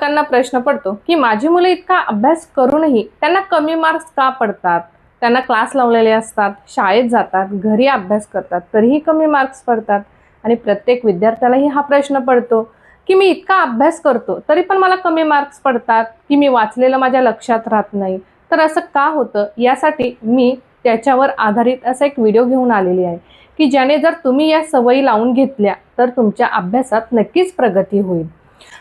पालकांना प्रश्न पडतो की माझी मुलं इतका अभ्यास करूनही त्यांना कमी मार्क्स का पडतात। त्यांना क्लास लावलेले असतात, शाळेत जातात, घरी अभ्यास करतात, तरीही कमी मार्क्स पडतात। आणि प्रत्येक विद्यार्थ्यालाही हा प्रश्न पडतो की मी इतका अभ्यास करतो तरी पण मला कमी मार्क्स पडतात, की मी वाचलेलं माझ्या लक्षात राहत नाही। तर असं का होतं, यासाठी मी त्याच्यावर आधारित असा एक व्हिडिओ घेऊन आलेली आहे की ज्याने जर तुम्ही या सवयी लावून घेतल्या तर तुमच्या अभ्यासात नक्कीच प्रगती होईल।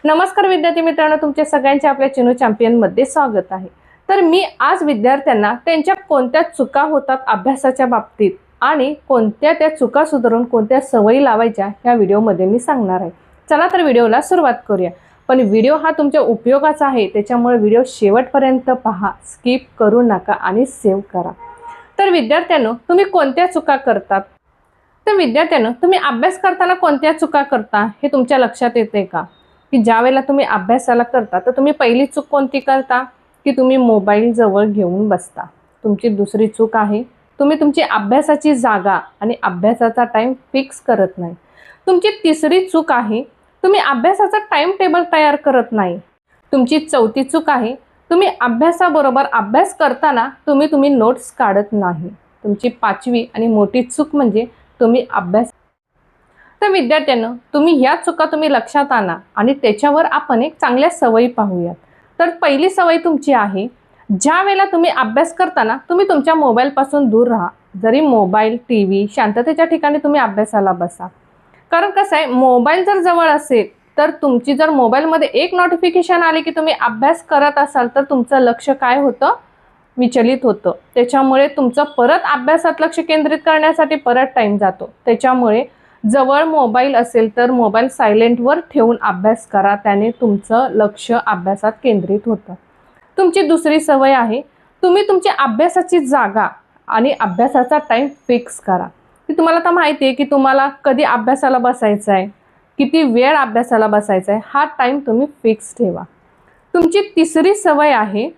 नमस्कार विद्यार्थी मित्रांनो, तुमचे सगळ्यांचे आपल्या चिनू चॅम्पियन मध्ये स्वागत आहे। तर मी आज विद्यार्थ्यांना त्यांच्या कोणत्या चुका होतात अभ्यासाच्या बाबतीत आणि कोणत्या त्या चुका सुधारून कोणत्या सवयी लावायच्या या व्हिडिओमध्ये मी सांगणार आहे। चला तर व्हिडिओला सुरुवात करूया। पण व्हिडिओ हा तुमच्या उपयोगाचा आहे, त्याच्यामुळे व्हिडिओ शेवटपर्यंत पहा, स्किप करू नका आणि सेव्ह करा। तर विद्यार्थ्यांनो, तुम्ही कोणत्या चुका करतात? तर विद्यार्थ्यांनो, तुम्ही अभ्यास करताना कोणत्या चुका करता हे तुमच्या लक्षात येते का? की ज्या वेळेला तुम्ही अभ्यासाला करता तर तुम्ही पहिली चूक कोणती करता की तुम्ही मोबाईल जवळ घेऊन बसता। तुमची दुसरी चूक आहे तुम्ही तुमची अभ्यासाची जागा आणि अभ्यासाचा टाइम फिक्स करत नाही। तुमची तिसरी चूक आहे तुम्ही अभ्यासाचा टाइम टेबल तयार करत नाही। तुमची चौथी चूक आहे तुम्ही अभ्यासाबरोबर अभ्यास करताना तुम्ही नोट्स काढत नाही। तुमची पाचवी आणि मोठी चूक म्हणजे तुम्ही अभ्यास। तर विद्यार्थ्यांनो, तुम्ही ह्या चुका लक्षात आणा आणि त्याच्यावर आपण एक चांगल्या सवयी पाहूयात। तर पहिली सवय तुमची आहे, ज्या वेळेला तुम्ही अभ्यास करताना तुम्ही तुमच्या मोबाईल पासून दूर राहा। जरी मोबाईल, टीव्ही शांततेच्या ठिकाणी तुम्ही अभ्यासाला बसा। कारण कसं आहे, मोबाईल जर जवळ असेल तर तुमची जर मोबाईलमध्ये एक नोटिफिकेशन आले की तुम्ही अभ्यास करत असाल तर तुमचं लक्ष काय होतं, विचलित होतं। त्याच्यामुळे तुमचं परत अभ्यासात लक्ष केंद्रित करण्यासाठी परत टाइम जातो। त्याच्यामुळे जवळ मोबाईल असेल तर मोबाईल सायलेंटवर ठेवून अभ्यास करा, त्याने तुमचं लक्ष अभ्यासात केंद्रित होतं। तुमची दुसरी सवय आहे तुम्ही तुमची अभ्यासाची जागा आणि अभ्यासाचा टाइम फिक्स करा। की तुम्हाला तर माहिती आहे की तुम्हाला कधी अभ्यासाला बसायचं आहे, किती वेळ अभ्यासाला बसायचं आहे, हा टाइम तुम्ही फिक्स ठेवा। तुमची तिसरी सवय आहे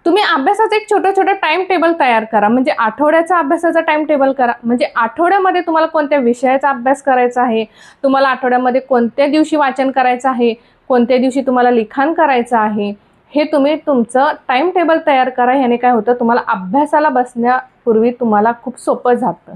तुम्ही अभ्यासाचं एक छोटं टाइम टेबल तयार करा। म्हणजे आठवड्याचा अभ्यासाचा टाइम टेबल करा। म्हणजे आठवड्यामध्ये तुम्हाला कोणत्या विषयाचा अभ्यास करायचा आहे, तुम्हाला आठवड्यामध्ये कोणत्या दिवशी वाचन करायचं आहे, कोणत्या दिवशी तुम्हाला लिखाण करायचं आहे, हे तुम्ही तुमचं टाइम टेबल तयार करा। ह्याने काय होतं, तुम्हाला अभ्यासाला बसण्यापूर्वी तुम्हाला खूप सोपं जातं।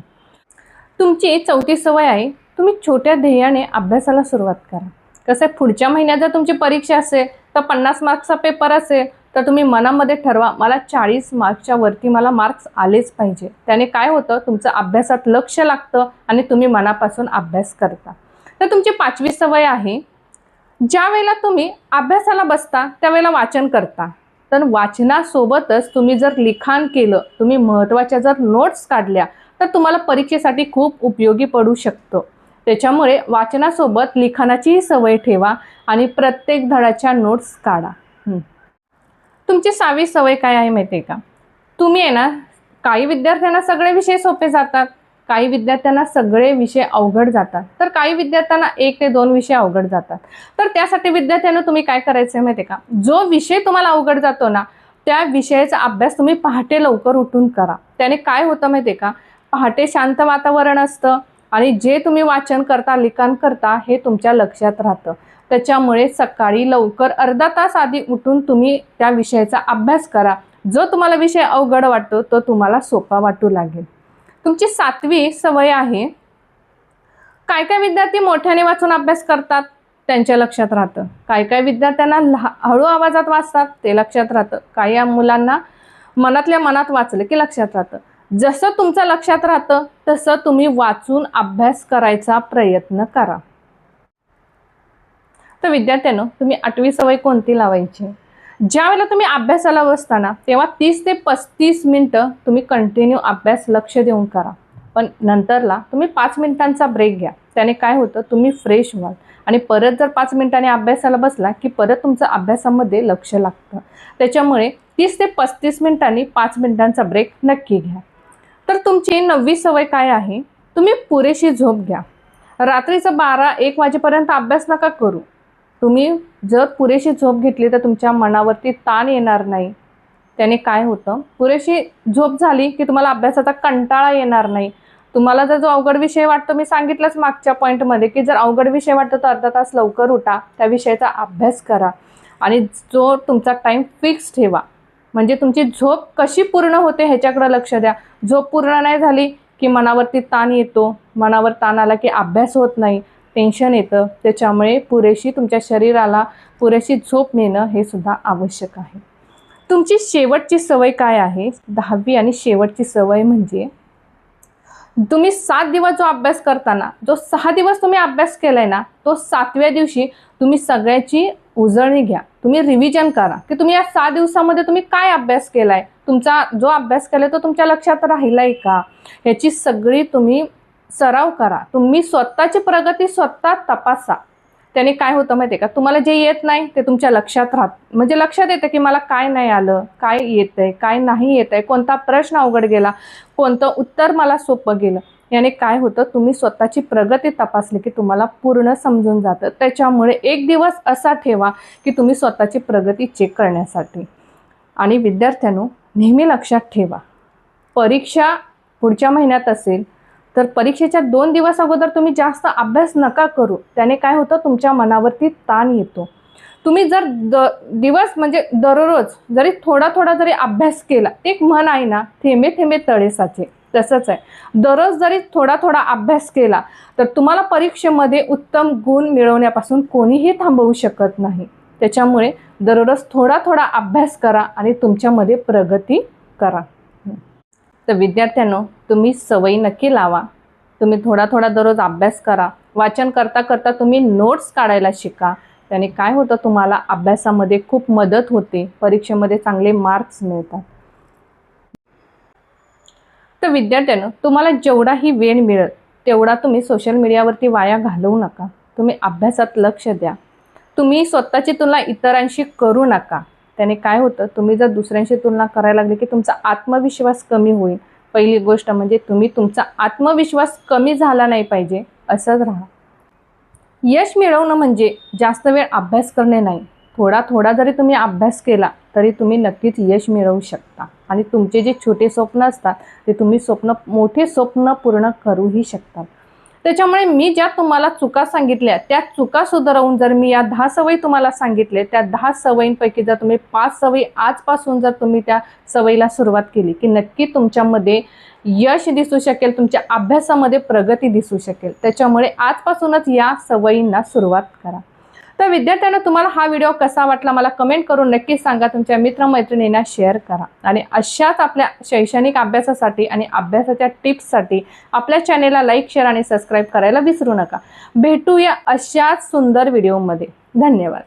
तुमची चौथी सवय आहे तुम्ही छोट्या ध्येयाने अभ्यासाला सुरुवात करा। कसं आहे, पुढच्या महिन्यात जर तुमची परीक्षा असेल तर 50 मार्क्सचा पेपर असेल तर तुम्ही मनामध्ये ठरवा मला 40 मार्क्सच्या वरती मला मार्क्स आलेच पाहिजे। त्याने काय होतं, तुमचं अभ्यासात लक्ष लागतं आणि तुम्ही मनापासून अभ्यास करता। तर तुमची पाचवी सवय आहे ज्या वेळेला तुम्ही अभ्यासाला बसता त्यावेळेला वाचन करता। तर वाचनासोबतच तुम्ही जर लिखाण केलं, तुम्ही महत्त्वाच्या जर नोट्स काढल्या तर तुम्हाला परीक्षेसाठी खूप उपयोगी पडू शकतं। त्याच्यामुळे वाचनासोबत लिखाणाचीही सवय ठेवा आणि प्रत्येक धड्याच्या नोट्स काढा। तुमची सहावी सवय काय आहे माहिती आहे का? तुम्ही आहे ना, काही विद्यार्थ्यांना सगळे विषय सोपे जातात, काही विद्यार्थ्यांना सगळे विषय अवघड जातात, तर काही विद्यार्थ्यांना 1 ते 2 विषय अवघड जातात। तर त्यासाठी विद्यार्थ्यांना तुम्ही काय करायचं आहे माहिती आहे का? जो विषय तुम्हाला अवघड जातो ना, त्या विषयाचा अभ्यास तुम्ही पहाटे लवकर उठून करा। त्याने काय होतं माहिती आहे का, पहाटे शांत वातावरण असतं आणि जे तुम्ही वाचन करता, लिखाण करता हे तुमच्या लक्षात राहतं। त्याच्यामुळे सकाळी लवकर अर्धा तास आधी उठून तुम्ही त्या विषयाचा अभ्यास करा। जो तुम्हाला विषय अवघड वाटतो तो तुम्हाला सोपा वाटू लागेल। तुमची सातवी सवय आहे, काय विद्यार्थी मोठ्याने वाचून अभ्यास करतात त्यांच्या लक्षात राहतं, काय विद्यार्थ्यांना हळू आवाजात वाचतात ते लक्षात राहतं, काही मुलांना मनातल्या मनात वाचलं की लक्षात राहतं। जसं तुमचं लक्षात राहतं तसं तुम्ही वाचून अभ्यास करायचा प्रयत्न करा। तर विद्यार्थ्यांनो, तुम्ही 8वी सवय कोणती लावायची? ज्या वेळेला तुम्ही अभ्यासाला बसताना तेव्हा 30 ते 35 मिनिटं तुम्ही कंटिन्यू अभ्यास लक्ष देऊन करा। पण नंतरला तुम्ही 5 मिनिटांचा ब्रेक घ्या। त्याने काय होतं, तुम्ही फ्रेश व्हाल आणि परत जर 5 मिनिटांनी अभ्यासाला बसला की परत तुमचं अभ्यासामध्ये लक्ष लागतं। त्याच्यामुळे 30 ते 35 मिनिटांनी 5 मिनिटांचा ब्रेक नक्की घ्या। तर तुमची 9वी सवय काय आहे, तुम्ही पुरेशी झोप घ्या। रात्रीचं 12-1 वाजेपर्यंत अभ्यास नका करू। तुम्ही जर पुरेशी झोप घेतली तर तुमच्या मनावरती ताण येणार नाही। त्याने काय होतं, पुरेशी झोप झाली की तुम्हाला अभ्यासाचा कंटाळा येणार नाही। तुम्हाला जर जो अवघड विषय वाटतो, मी सांगितलंच मागच्या पॉईंटमध्ये की जर अवघड विषय वाटतो तर अर्धा तास लवकर उठा, त्या विषयाचा अभ्यास करा आणि जो तुमचा टाईम फिक्स ठेवा. म्हणजे तुमची झोप कशी पूर्ण होते ह्याच्याकडे लक्ष द्या. झोप पूर्ण नाही झाली की मनावरती ताण येतो, मनावर ताण आला की अभ्यास होत नाही, टेन्शन येतं. त्याच्यामुळे पुरेशी तुमच्या शरीराला पुरेशी झोप मिळणं हे सुद्धा आवश्यक आहे. तुमची शेवटची सवय काय आहे? 10वी आणि शेवटची सवय म्हणजे तुम्ही 7 दिवस जो अभ्यास करताना, जो 6 दिवस तुम्ही अभ्यास केलाय ना, तो 7व्या दिवशी तुम्ही सगळ्याची उजळणी घ्या. तुम्ही रिव्हिजन करा की तुम्ही या 6 दिवसामध्ये तुम्ही काय अभ्यास केलाय, तुमचा जो अभ्यास केलाय तो तुमच्या लक्षात राहिलाय का, ह्याची सगळी तुम्ही सराव करा. तुम्ही स्वतःची प्रगती स्वतः तपासा. त्याने काय होतं माहिती आहे का, तुम्हाला जे येत नाही ते तुमच्या लक्षात राहत, म्हणजे लक्षात येतं की मला काय नाही आलं, काय येतंय, काय नाही येतंय, कोणता प्रश्न अवघड गेला, कोणतं उत्तर मला सोपं गेलं. याने काय होतं, तुम्ही स्वतःची प्रगती तपासली की तुम्हाला पूर्ण समजून जातं. त्याच्यामुळे एक दिवस असा ठेवा की तुम्ही स्वतःची प्रगती चेक करण्यासाठी. आणि विद्यार्थ्यांनो, नेहमी लक्षात ठेवा, परीक्षा पुढच्या महिन्यात असेल तर परीक्षेच्या 2 दिवस अगोदर तुम्ही जास्त अभ्यास नका करू. त्याने काय होतं, तुमच्या मनावरती ताण येतो. तुम्ही जर दिवस म्हणजे दररोज जरी थोडा थोडा जरी अभ्यास केला, एक म्हण आहे ना, थेंबे थेंबे तळे साचे, तसंच आहे. दररोज जरी थोडा थोडा अभ्यास केला तर तुम्हाला परीक्षेमध्ये उत्तम गुण मिळवण्यापासून कोणीही थांबवू शकत नाही. त्याच्यामुळे दररोज थोडा थोडा अभ्यास करा आणि तुमच्यामध्ये प्रगती करा. तर विद्यार्थ्यांनो, तुम्ही सवयी नक्की लावा. तुम्ही थोडा थोडा दररोज अभ्यास करा. वाचन करता करता तुम्ही नोट्स काढायला शिका. त्याने काय होतं, तुम्हाला अभ्यासामध्ये खूप मदत होते, परीक्षेमध्ये चांगले मार्क्स मिळतात. तर विद्यार्थ्यांनो, तुम्हाला जेवढाही वेळ मिळेल तेवढा तुम्ही सोशल मीडियावरती वाया घालवू नका. तुम्ही अभ्यासात लक्ष द्या. तुम्ही स्वतःची तुलना इतरांशी करू नका. त्याने काय होतं, तुम्ही जर दुसऱ्यांशी तुलना करायला लागले की तुमचा आत्मविश्वास कमी होईल. पहिली गोष्ट म्हणजे तुम्ही तुमचा आत्मविश्वास कमी झाला नाही पाहिजे, असंच राहा. यश मिळवणं म्हणजे जास्त वेळ अभ्यास करणे नाही. थोडा थोडा जरी तुम्ही अभ्यास केला तरी तुम्ही नक्कीच यश मिळवू शकता. आणि तुमचे जे छोटे स्वप्न असतात ते तुम्ही मोठे स्वप्न पूर्ण करूही शकता. त्याच्यामुळे मी ज्या तुम्हाला चुका सांगितल्या त्या चुका सुधारवून जर मी या 10 सवयी तुम्हाला सांगितले, त्या 10 सवयींपैकी जर तुम्ही 5 सवयी आजपासून जर तुम्ही त्या सवयीला सुरुवात केली की नक्की तुमच्यामध्ये यश दिसू शकेल, तुमच्या अभ्यासामध्ये प्रगती दिसू शकेल. त्याच्यामुळे आजपासूनच या सवयींना सुरुवात करा. तर विद्यार्थ्यांना, तुम्हाला हा व्हिडिओ कसा वाटला मला कमेंट करून नक्कीच सांगा. तुमच्या मित्रमैत्रिणींना शेअर करा. आणि अशाच आपल्या शैक्षणिक अभ्यासासाठी आणि अभ्यासाच्या टिप्ससाठी आपल्या चॅनेलला लाईक, शेअर आणि सबस्क्राईब करायला विसरू नका. भेटूया अशाच सुंदर व्हिडिओमध्ये. धन्यवाद.